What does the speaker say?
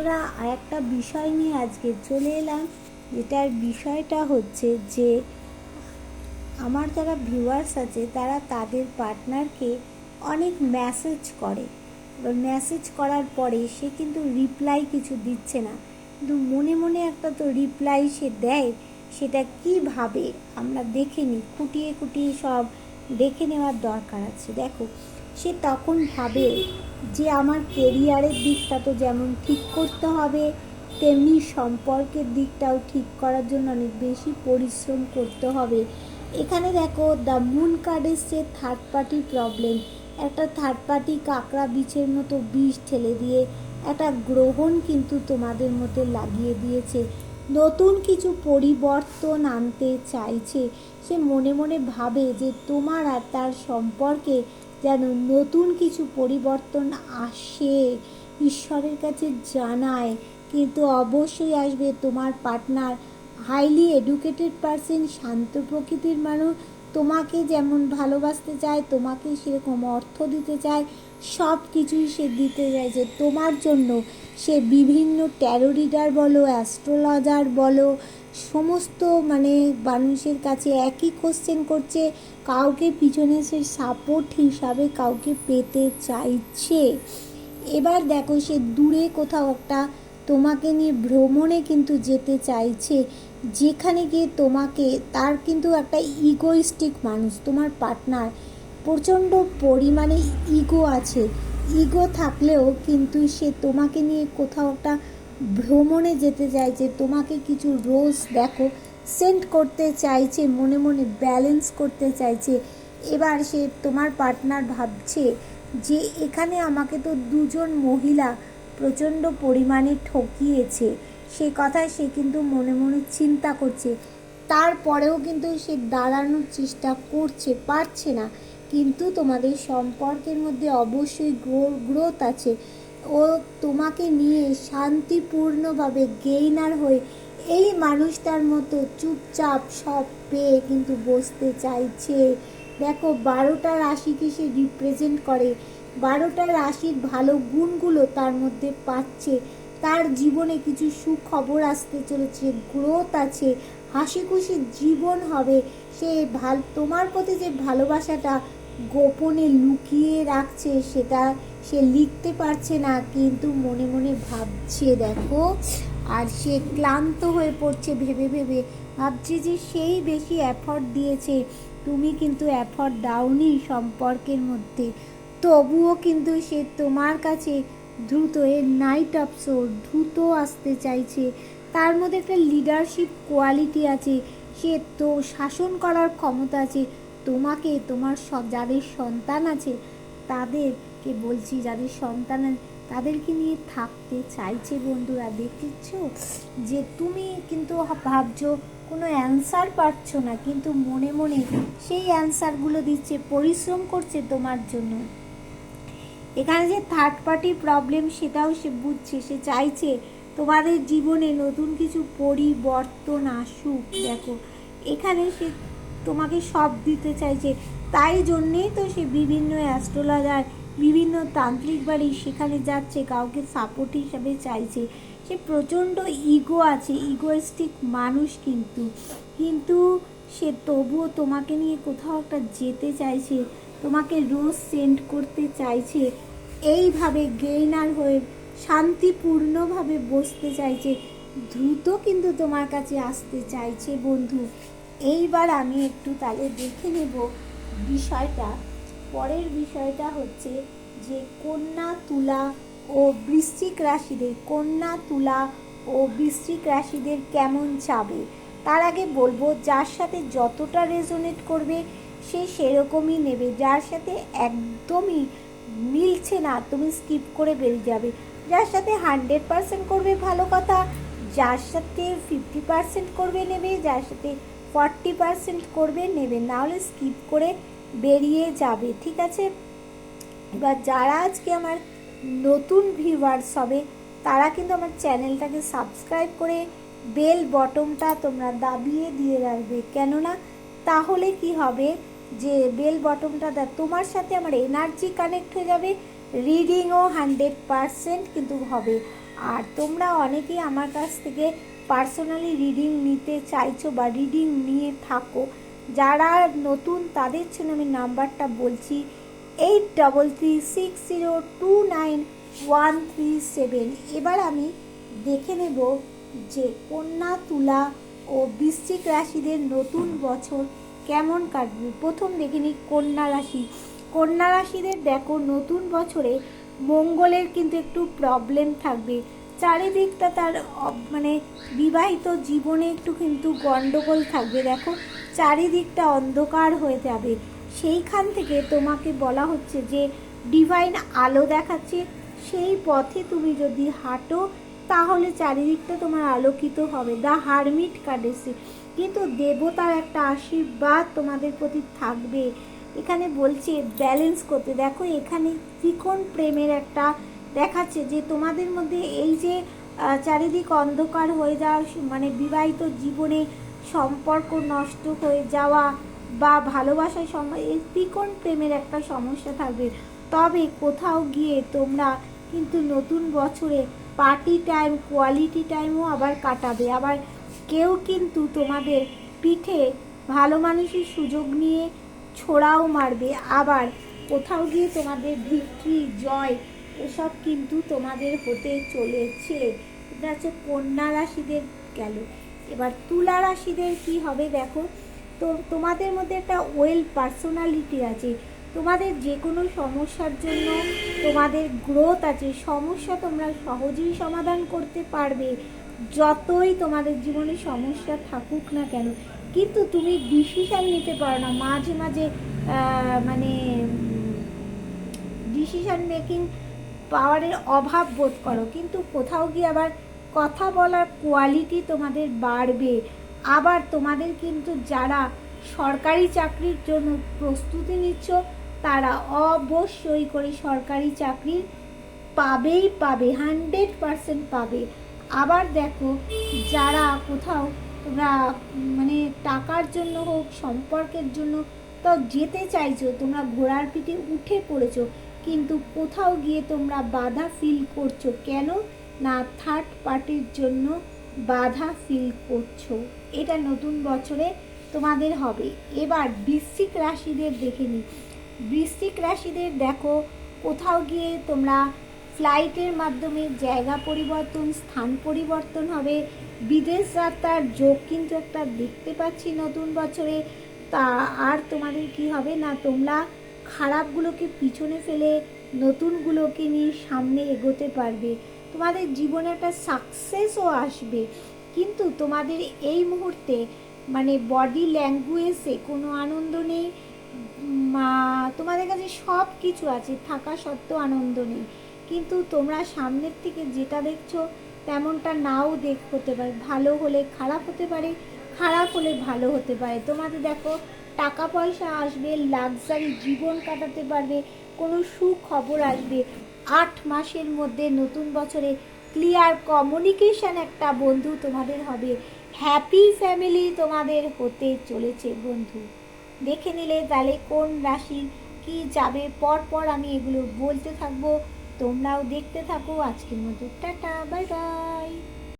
বন্ধুরা, আরেকটা বিষয় নিয়ে আজকে চলে এলাম, যেটার বিষয়টা হচ্ছে যে আমার যারা ভিউয়ার্স আছে তারা তাদের পার্টনারকে অনেক মেসেজ করে। এবার মেসেজ করার পরে সে কিন্তু রিপ্লাই কিছু দিচ্ছে না, কিন্তু মনে মনে একটা তো রিপ্লাই সে দেয়। সেটা কীভাবে আমরা দেখে নিই, খুঁটিয়ে খুঁটিয়ে সব দেখে নেওয়ার দরকার আছে। দেখো, সে তখন ভাবে যে আমার কেরিয়ারের দিকটা তো যেমন ঠিক করতে হবে, তেমনি সম্পর্কের দিকটাও ঠিক করার জন্য অনেক বেশি পরিশ্রম করতে হবে। এখানে দেখো, দ্য মুন কার্ড এসছে থার্ড পার্টি প্রবলেম। একটা থার্ড পার্টি কাঁকড়া বিছের মতো বিষ ঠেলে দিয়ে একটা গ্রহণ কিন্তু তোমাদের মধ্যে লাগিয়ে দিয়েছে। নতুন কিছু পরিবর্তন আনতে চাইছে। সে মনে মনে ভাবে যে তোমার আর তার সম্পর্কে যেন নতুন কিছু পরিবর্তন আসে, ঈশ্বরের কাছে জানায়। কিন্তু অবশ্যই আসবে তোমার পার্টনার হাইলি এডুকেটেড পারসন, শান্ত প্রকৃতির মানুষ। তোমাকে যেমন ভালোবাসতে চায়, তোমাকে সেরকম অর্থ দিতে চায়, সব কিছুই সে দিতে চাইছে তোমার জন্য। সে বিভিন্ন ট্যারো রিডার বলো, অ্যাস্ট্রোলজার বলো, সমস্ত মানুষের কাছে একই কোশ্চেন করছে। কাউকে পিছনে সে সাপোর্ট হিসাবে কাউকে পেতে চাইছে। এবার দেখো, সে দূরে কোথাও একটা তোমাকে নিয়ে ভ্রমণে কিন্তু যেতে চাইছে, যেখানে গিয়ে তোমাকে, তার কিন্তু একটা ইগোইস্টিক মানুষ তোমার পার্টনার, প্রচণ্ড পরিমাণে ইগো আছে। ইগো থাকলেও কিন্তু সে তোমাকে নিয়ে কোথাও একটা ভ্রমণে যেতে চাইছে, তোমাকে কিছু রোজ দেখো সেন্ড করতে চাইছে, মনে মনে ব্যালেন্স করতে চাইছে। এবার সে তোমার পার্টনার ভাবছে যে এখানে আমাকে তো দুজন মহিলা প্রচণ্ড পরিমাণে ঠকিয়েছে, সে কথায় সে কিন্তু মনে মনে চিন্তা করছে। তারপরেও কিন্তু সে দাঁড়ানোর চেষ্টা করছে, পারছে না। কিন্তু তোমাদের সম্পর্কের মধ্যে অবশ্যই গ্রোথ আছে। ও তোমাকে নিয়ে শান্তিপূর্ণভাবে গেইনার হয়ে এই মানুষটার মতো চুপচাপ সব পেয়ে কিন্তু বসতে চাইছে। দেখো, 12টা রাশিকে সে রিপ্রেজেন্ট করে, 12টা রাশির ভালো গুণগুলো তার মধ্যে পাচ্ছে। তার জীবনে কিছু সুখবর আসতে চলেছে, গ্রোথ আছে, হাসি খুশি জীবন হবে। সে তোমার প্রতি যে ভালোবাসাটা গোপনে লুকিয়ে রাখছে, সেটা সে লিখতে পারছে না, কিন্তু মনে মনে ভাবছে। দেখো, আর সে ক্লান্ত হয়ে পড়ছে ভেবে ভেবে, ভাবছে যে সেই বেশি এফর্ট দিয়েছে, তুমি কিন্তু এফর্ট দাওনি সম্পর্কের মধ্যে। তবুও কিন্তু সে তোমার কাছে দ্রুত, এর নাইট অফ সোল, দ্রুত আসতে চাইছে। তার মধ্যে একটা লিডারশিপ কোয়ালিটি আছে, সে তো শাসন করার ক্ষমতা আছে। তোমাকে, তোমার যাদের সন্তান আছে তাদেরকে বলছি, যাদের সন্তান তাদেরকে নিয়ে থাকতে চাইছে। বন্ধুরা, দেখছ যে তুমি কিন্তু ভাবছো কোনো অ্যান্সার পাচ্ছ না, কিন্তু মনে মনে সেই অ্যান্সারগুলো দিচ্ছে, পরিশ্রম করছে তোমার জন্য। এখানে যে থার্ড পার্টি প্রবলেম, সেটাও সে বুঝছে। সে চাইছে তোমাদের জীবনে নতুন কিছু পরিবর্তন আসুক। দেখো, এখানে সে তোমাকে সব দিতে চাইছে। তাই জন্যেই তো সে বিভিন্ন অ্যাস্ট্রোলজার, বিভিন্ন তান্ত্রিক বাড়ি সেখানে যাচ্ছে, কাউকে সাপোর্ট হিসাবে চাইছে। সে প্রচণ্ড ইগো আছে, ইগোয়েস্টিক মানুষ, কিন্তু সে তবুও তোমাকে নিয়ে কোথাও একটা যেতে চাইছে, তোমাকে রোজ সেন্ড করতে চাইছে, এইভাবে গেইনার হয়ে শান্তিপূর্ণভাবে বসতে চাইছে, দ্রুত কিন্তু তোমার কাছে আসতে চাইছে। বন্ধু, এইবার আমি একটু তাহলে দেখে নেব বিষয়টা। পরের বিষয়টা হচ্ছে যে কন্যা, তুলা ও বৃশ্চিক রাশিদের, কন্যা, তুলা ও বৃশ্চিক রাশিদের কেমন চাবে। তার আগে বলবো, যার সাথে যতটা রেজোনেট করবে সে সেরকমই নেবে, যার সাথে একদমই মিলছে না তুমি স্কিপ করে বেরিয়ে যাবে। যার সাথে 100% করবে ভালো কথা, যার সাথে 50% করবে নেবে, যার সাথে 40% করবে নেবে, নাহলে স্কিপ করে বেরিয়ে যাবে, ঠিক আছে। এবার যারা আজকে আমার নতুন ভিউয়ার্স হবে তারা কিন্তু আমার চ্যানেলটাকে সাবস্ক্রাইব করে বেল বটনটা তোমরা দাবিয়ে দিয়ে রাখবে। কেননা তাহলে কি হবে, যে বেল বটনটা তোমার সাথে আমার এনার্জি কানেক্ট হয়ে যাবে, রিডিংও 100% কিন্তু হবে। আর তোমরা অনেকেই আমার কাছ থেকে পার্সোনালি রিডিং নিতে চাইছো বা রিডিং নিয়ে থাকো, যারা নতুন তাদের জন্য আমি নাম্বারটা বলছি 8336029137। এবার আমি দেখে নেব যে কন্যা, তুলা ও বৃশ্চিক রাশিদের নতুন বছর কেমন কাটবে। প্রথম দেখে নিই কন্যা রাশি। কন্যা রাশিদের দেখো নতুন বছরে মঙ্গলের কিন্তু একটু প্রবলেম থাকবে, চারিদিকটা তার মানে বিবাহিত জীবনে একটু কিন্তু গন্ডগোল থাকবে। দেখো চারিদিকটা অন্ধকার হয়ে যাবে, সেইখান থেকে তোমাকে বলা হচ্ছে যে ডিভাইন আলো দেখাচ্ছে, সেই পথে তুমি যদি হাঁটো তাহলে চারিদিকটা তোমার আলোকিত হবে। দ্য হারমিট কার্ড এসে, কিন্তু দেবতার একটা আশীর্বাদ তোমাদের প্রতি থাকবে। এখানে বলছে ব্যালেন্স করতে। দেখো এখানে ত্রিকোণ প্রেমের একটা দেখাচ্ছে যে তোমাদের মধ্যে এই যে চারিদিক অন্ধকার হয়ে যাওয়া, মানে বিবাহিত জীবনে সম্পর্ক নষ্ট হয়ে যাওয়া বা ভালোবাসার সময় এই ত্রিকোণ প্রেমের একটা সমস্যা থাকবে। তবে কোথাও গিয়ে তোমরা কিন্তু নতুন বছরে পার্টি টাইম, কোয়ালিটি টাইমও আবার কাটাবে। আবার কেউ কিন্তু তোমাদের পিঠে ভালো মানুষের সুযোগ নিয়ে ছোড়াও মারবে। আবার কোথাও গিয়ে তোমাদের ভিক্টরি, জয় এসব কিন্তু তোমাদের হতে চলেছে। এটা হচ্ছে কন্যা রাশিদের গেল। এবার তুলা রাশিদের কি হবে দেখো, তো তোমাদের মধ্যে একটা ওয়েল পার্সোনালিটি আছে, তোমাদের যে কোনো সমস্যার জন্য তোমাদের গ্রোথ আছে, সমস্যা তোমরা সহজেই সমাধান করতে পারবে যতই তোমাদের জীবনে সমস্যা থাকুক না কেন। কিন্তু তুমি ডিসিশান নিতে পারো না, মাঝে মাঝে মানে ডিসিশান মেকিং পাওয়ারের অভাব বোধ করো, কিন্তু কোথাও গিয়ে আবার কথা বলার কোয়ালিটি তোমাদের বাড়বে। আবার তোমাদের কিন্তু যারা সরকারি চাকরির জন্য প্রস্তুতি নিচ্ছ তারা অবশ্যই করে সরকারি চাকরি পাবেই পাবে, 100% পাবে। আবার দেখো যারা কোথাও তোমরা মানে টাকার জন্য হোক, সম্পর্কের জন্য তো যেতে চাইছো, তোমরা ঘোড়ার পিঠে উঠে পড়েছো, কিন্তু কোথাও গিয়ে তোমরা বাধা ফিল করছো। কেন না থার্ড পার্টির জন্য বাধা ফিল করছো। এটা নতুন বছরে তোমাদের হবে। এবার বৃশ্চিক রাশিদের দেখে নিই। বৃশ্চিক রাশিদের দেখো কোথাও গিয়ে তোমরা ফ্লাইটের মাধ্যমে জায়গা পরিবর্তন, স্থান পরিবর্তন হবে। বিদেশ যাত্রার যোগ কিন্তু একটা দেখতে পাচ্ছি নতুন বছরে। তা আর তোমাদের কি হবে না, তোমরা খারাপগুলোকে পিছনে ফেলে নতুনগুলোকে নিয়ে সামনে এগোতে পারবে। তোমাদের জীবনে একটা সাকসেসও আসবে, কিন্তু তোমাদের এই মুহূর্তে মানে বডি ল্যাঙ্গুয়েজে কোনো আনন্দ নেই। তোমাদের কাছে সব কিছু আছে থাকা সত্ত্বেও আনন্দ নেই, কিন্তু তোমরা সামনের থেকে যেটা দেখছো তেমনটা নাও হতে পারে। ভালো হলে খারাপ হতে পারে, খারাপ হলে ভালো হতে পারে। তোমাদের দেখো টাকা পয়সা আসবে, লাক্সারি জীবন কাটাতে পারবে, কোনো সুখবর আসবে। 8 মাসের মধ্যে নতুন বছরে ক্লিয়ার কমিউনিকেশন একটা বন্ধু তোমাদের হবে। হ্যাপি ফ্যামিলি তোমাদের হতে চলেছে বন্ধু। দেখে নিলে তাহলে কোন রাশির কি যাবে, পর আমি এগুলো বলতে থাকবো, তোমরাও দেখতে থাকো। আজকের মতো টাটা, বাই বাই।